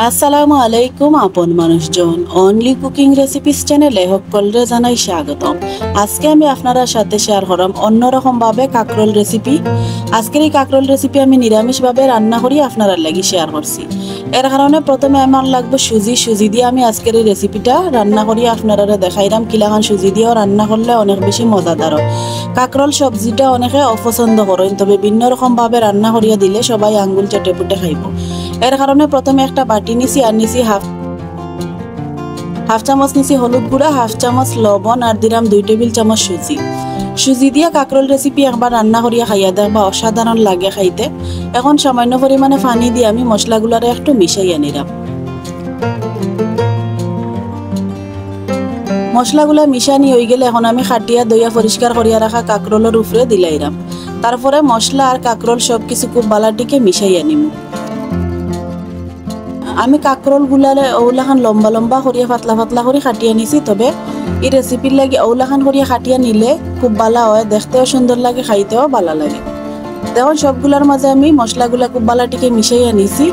আসসালামু আলাইকুম আপন মানুষজন অনলি কুকিং রেসিপিস চ্যানেলে সকলরে জানাই স্বাগতম। আজকে আমি আপনারা সাথে শেয়ার করলাম অন্যরকম ভাবে কাকরোল রেসিপি। আজকের এই কাকরোল রেসিপি আমি নিরামিষ ভাবে রান্না করি আপনারা লাগি শেয়ার করছি। এর কারণে প্রথমে আমার লাগবে সুজি দিয়ে আমি আজকের এই রেসিপিটা রান্না করি আপনারা দেখাইলাম কিলাখান সুজি দিয়েও রান্না করলে অনেক বেশি মজাদার হয়। কাকরোল সবজিটা অনেকে অপছন্দ করেন, তবে ভিন্ন রকম ভাবে রান্না করিয়া দিলে সবাই আঙ্গুল চেটে পুটে খাইব। এর কারণে প্রথমে একটা বাটি নিছি আর নিছি হাফ চামচ নিছি হলুদ গুঁড়া, হাফ চামচ লবণ আর দিলাম 2 টেবিল চামচ সুজি দিয়ে কাকরোল রেসিপি একবার রান্না করিয়া খাইয়া দেখবা অসাধারণ লাগে খাইতে। এখন সামান্য পরিমাণে পানি দিয়ে আমি মশলাগুলারে একটু মিশাইয়া নিলাম। মশলাগুলা মিশানি হয়ে গেলে এখন আমি খাটিয়া দইয়া পরিষ্কার করিয়া রাখা কাকরোলের উপরে দিলাইরাম। তারপরে মশলা আর কাকরোল সবকিছু খুব বালাটিকে মিশাইয়া নিব। আমি কাকরোল গুলারে ওলাখান লম্বা লম্বা করিয়া পাতলা পাতলা করে খাটিয়া নিছি, তবে এই রেসিপির লাগে ওলাখান করিয়া খাটিয়া নিলে খুব ভালো হয়, দেখতেও সুন্দর লাগে, খাইতেও ভালো লাগে। দেখুন সবগুলার মাঝে আমি মশলাগুলা খুব বালাটিকে মিশাইয়া নিছি।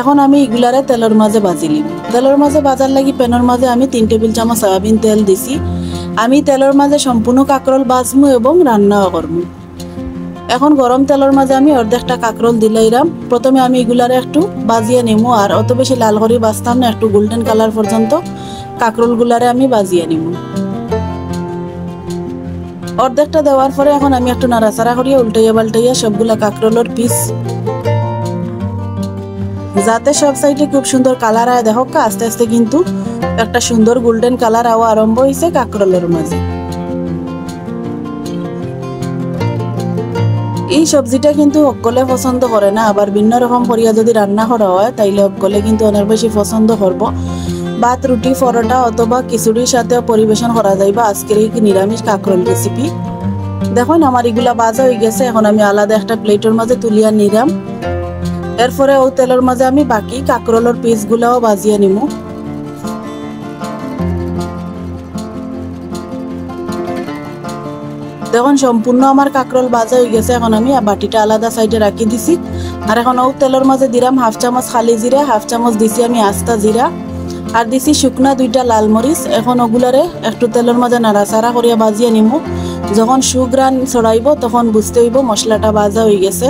এখন আমি এগুলারে তেলের মাঝে ভাজিলিম। তেলের মাঝে ভাজার লাগি প্যানের মাঝে আমি 3 টেবিল চামচ সয়াবিন তেল দিছি। আমি তেলের মাঝে সম্পূর্ণ কাকরোল ভাজমু এবং রান্নাও করবো। এখন গরম তেলের মাঝে আমি অর্ধেকটা কাকরোল দিলাইরাম। প্রথমে আমি এগুলারে একটু ভাজিয়ে নিমু, আর অত বেশি লাল করে ভাজতাম না, একটু গোল্ডেন কালার পর্যন্ত কাকরোল গুলারে আমি ভাজিয়ে নিমু। অর্ধেকটা দেওয়ার পরে এখন আমি একটু নাড়াচাড়া করিয়া উল্টাইয়া পাল্টাইয়া সবগুলা কাকরোলের পিস যাতে সব সাইডে খুব সুন্দর কালার আয়। দেখো আস্তে আস্তে কিন্তু একটা সুন্দর গোল্ডেন কালার আওয়া আরম্ভ হয়েছে কাকরোলের মাঝে। এই সবজিটা কিন্তু সকলে পছন্দ করে না, আবার ভিন্ন রকম করিয়া যদি রান্না করা হয় তাইলে সকলে কিন্তু অনেক বেশি পছন্দ করব। ভাত, রুটি, পরোটা অথবা খিচুড়ির সাথেও পরিবেশন করা যাইবা আজকের এই নিরামিষ কাকরোল রেসিপি। দেখুন আমার এগুলা ভাজা হয়ে গেছে। এখন আমি আলাদা একটা প্লেটের মাঝে তুলিয়া নিলাম। এরপরে ও তেলের মাঝে আমি বাকি কাকরোলের পিসগুলাও ভাজিয়ে নিমু। দেখুন সম্পূর্ণ আমার কাকরোল ভাজা হয়ে গেছে। এখন আমি বাটিটা আলাদা সাইডে রাখি দিছি। আর এখন ও তেলের মাঝে দিলাম হাফ চামচ খালি জিরা, হাফ চামচ দিছি আমি আস্তা জিরা, আর দিছি শুকনা 2টা লাল মরিচ। এখন ওগুলারে একটু তেলের মাঝে নাড়াচাড়া করিয়া ভাজিয়ে নিমু। যখন সুগ্রান ছড়াইব তখন বুঝতে হইব মশলাটা ভাজা হয়ে গেছে।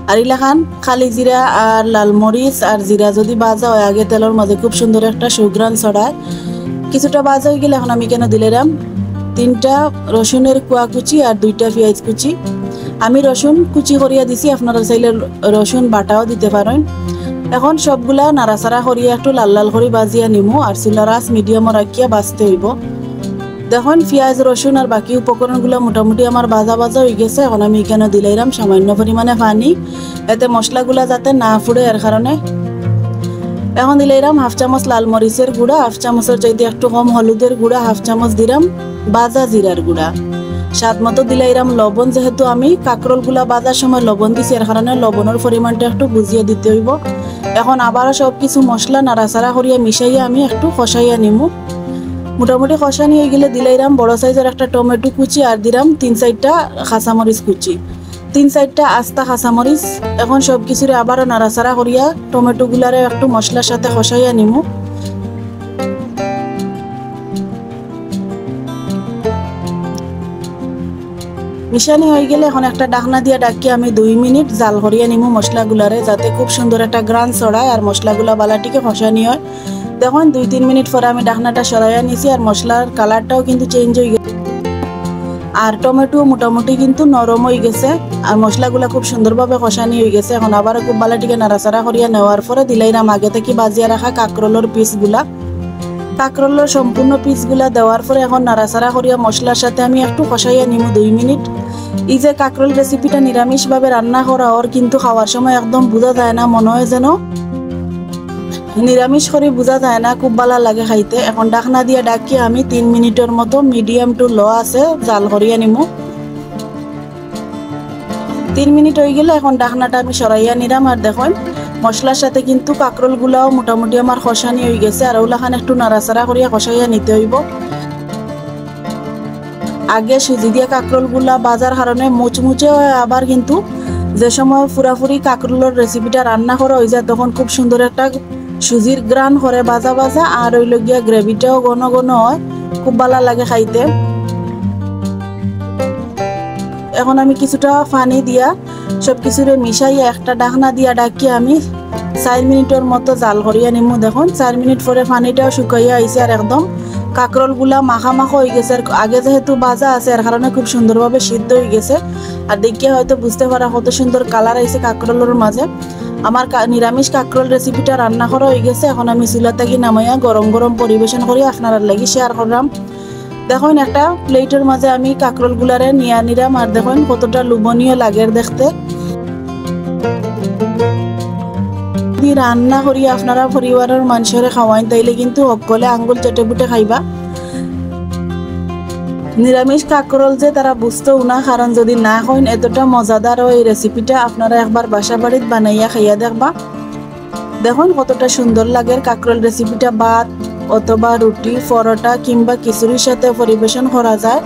আর ইলাখান খালি জিরা আর লাল মরিচ আর জিরা যদি ভাজা হয় আগে তেলের মাঝে খুব সুন্দর একটা সুগ্রান ছড়ায়। কিছুটা ভাজা হয়ে গেলে এখন আমি কেন দিলাম 3টা রসুনের কোয়া কুচি আর 2টা পেঁয়াজ কুচি। আমি রসুন কুচি করিয়া দিছি, আপনারা চাইলে রসুন বাটাও দিতে পারেন। এখন সবগুলা নাড়াচাড়া করিয়া একটু লাল লাল করে ভাজিয়া নিমু, আর চুলার আঁচ মিডিয়ামে রাখিয়া ভাজতে হইব। দেখুন পেঁয়াজ, রসুন আর বাকি উপকরণগুলো মোটামুটি আমার ভাজা হয়ে গেছে। এখন আমি এখানে দিলাইরাম সামান্য পরিমাণে পানি, এতে মশলাগুলা যাতে না ফুড়ে এর কারণে। এখন দিলাইরাম হাফ চামচ লাল মরিচের গুঁড়া, হাফ চামচের চাইতে একটু কম হলুদের গুঁড়া, হাফ চামচ দিলাম ভাজা জিরার গুঁড়া, স্বাদ মতো দিলাইরাম লবণ। যেহেতু আমি কাকরোল গুলা ভাজার সময় লবণ দিছি এর কারণে লবণের পরিমাণটা একটু বুঝিয়ে দিতে হইব। এখন আবারও সবকিছু মশলা নাড়াচাড়া করিয়া মিশাইয়া আমি একটু কষাইয়া নিমু। মোটামুটি কষা নিয়ে গেলে দিলাইরাম বড় সাইজের একটা টমেটো কুচি, আর দিলাম 3-4টা কাঁচামরিচ কুচি, 3-4টা আস্তা কাঁচামরিচ। এখন সবকিছুরে আবারও নাড়াচাড়া করিয়া টমেটো গুলারে একটু মশলার সাথে কষাইয়া নিমু। মিশানি হয়ে গেলে এখন একটা ঢাকনা দিয়ে ডাকিয়ে আমি 2 মিনিট জাল করিয়া নিমু মশলাগুলারে, যাতে খুব সুন্দর একটা গ্রান ছড়ায় আর মশলাগুলা বালাটিকে কষানি হয়। দেখুন 2-3 মিনিট পরে আমি ঢাকনাটা সরাইয়া নিছি, আর মশলার কালারটাও কিন্তু চেঞ্জ হয়ে গেছে, আর টমেটো মোটামুটি কিন্তু নরম হয়ে গেছে, আর মশলাগুলা খুব সুন্দরভাবে কষানি হয়ে গেছে। এখন আবার খুব বালাটিকে নাড়াচাড়া করিয়া নেওয়ার পরে দিলাইরাম আগে থেকে ভাজিয়া রাখা কাকরোলের পিসগুলা। কাকরোলের সম্পূর্ণ পিসগুলা দেওয়ার পরে এখন নাড়াচাড়া করিয়া মশলার সাথে আমি একটু কষাইয়া নিমু 2 মিনিট। এই যে কাকরোল রেসিপিটা নিরামিষভাবে রান্না করা ওর কিন্তু খাওয়ার সময় একদম বোঝা যায় না, মনে হয় যেন নিরামিষ করে বোঝা যায় না, খুব ভালো লাগে খাইতে। এখন ঢাকনা দিয়ে ডাকিয়ে আমি 3 মিনিটের মতো মিডিয়াম টু লো আছে জাল করিয়া নিমু। 3 মিনিট হয়ে গেলে এখন ঢাকনাটা আমি সরাইয়া নিলাম। আর দেখুন মশলার সাথে কিন্তু কাকরোল গুলাও মোটামুটি আমার কষানি হয়ে গেছে, আর ওগুলাখান একটু নাড়াচাড়া করিয়া কষাইয়া নিতে হইব। আগে সুজি দিয়ে কাকরোল গুলা ভাজার কারণে মুচমুচে হয়, আবার কিন্তু যে সময় পুরাপুরি কাকরোলের রেসিপিটা রান্না করা হয়ে যায় তখন খুব সুন্দর একটা সুজির গ্রান করে বাজা বাজা, আর হইল গিয়া গ্রেভিটাও ঘন ঘন হয়, খুব ভালো লাগে খাইতে। এখন আমি কিছুটা পানি দিয়া সব কিছুরে মিশাইয়া একটা ঢাকনা দিয়া ডাকি আমি 4 মিনিটের মতো জাল করিয়া নিমু। দেখুন 4 মিনিট পরে পানিটাও শুকাইয়া আইছে আর একদম কাঁকরোলগুলা মাখা মাখা হয়ে গেছে। আর আগে যেহেতু ভাজা আছে এর কারণে খুব সুন্দরভাবে সিদ্ধ হয়ে গেছে। আর দেখিয়ে হয়তো বুঝতে পারা কত সুন্দর কালার আইছে কাঁকরোলের মাঝে। আমার নিরামিষ কাঁকরোল রেসিপিটা রান্না করা হয়ে গেছে। এখন আমি চুলা থেকে নামাইয়া গরম গরম পরিবেশন করি আপনারা লাগি শেয়ার করলাম। দেখুন একটা প্লেটের মাঝে আমি কাঁকরোলগুলারে নিয়ে নিলাম, আর দেখুন কতটা লোভনীয় লাগে দেখতে। রান্না করি আপনারা পরিবারের মানুষের খাওয়াইন, তাইলে কিন্তু সকলে আঙ্গুল চেটে বুটে খাইবা। নিরামিষ কাঁকরোল যে তারা বুঝতেও না, কারণ যদি না হইন এতটা মজাদার এই রেসিপিটা আপনারা একবার বাসা বাড়িত বানাইয়া খাইয়া দেখবা। দেখুন কতটা সুন্দর লাগে কাঁকরোল রেসিপিটা। ভাত অথবা রুটি, পরোটা কিংবা খিচুড়ির সাথে পরিবেশন করা যায়।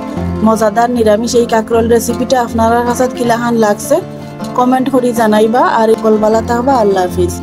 মজাদার নিরামিষ এই কাঁকরোল রেসিপিটা আপনার কাছে কিলাখান লাগছে কমেন্ট করে জানাইবা। আর বলবালা থাকবা। আল্লাহ হাফিজ।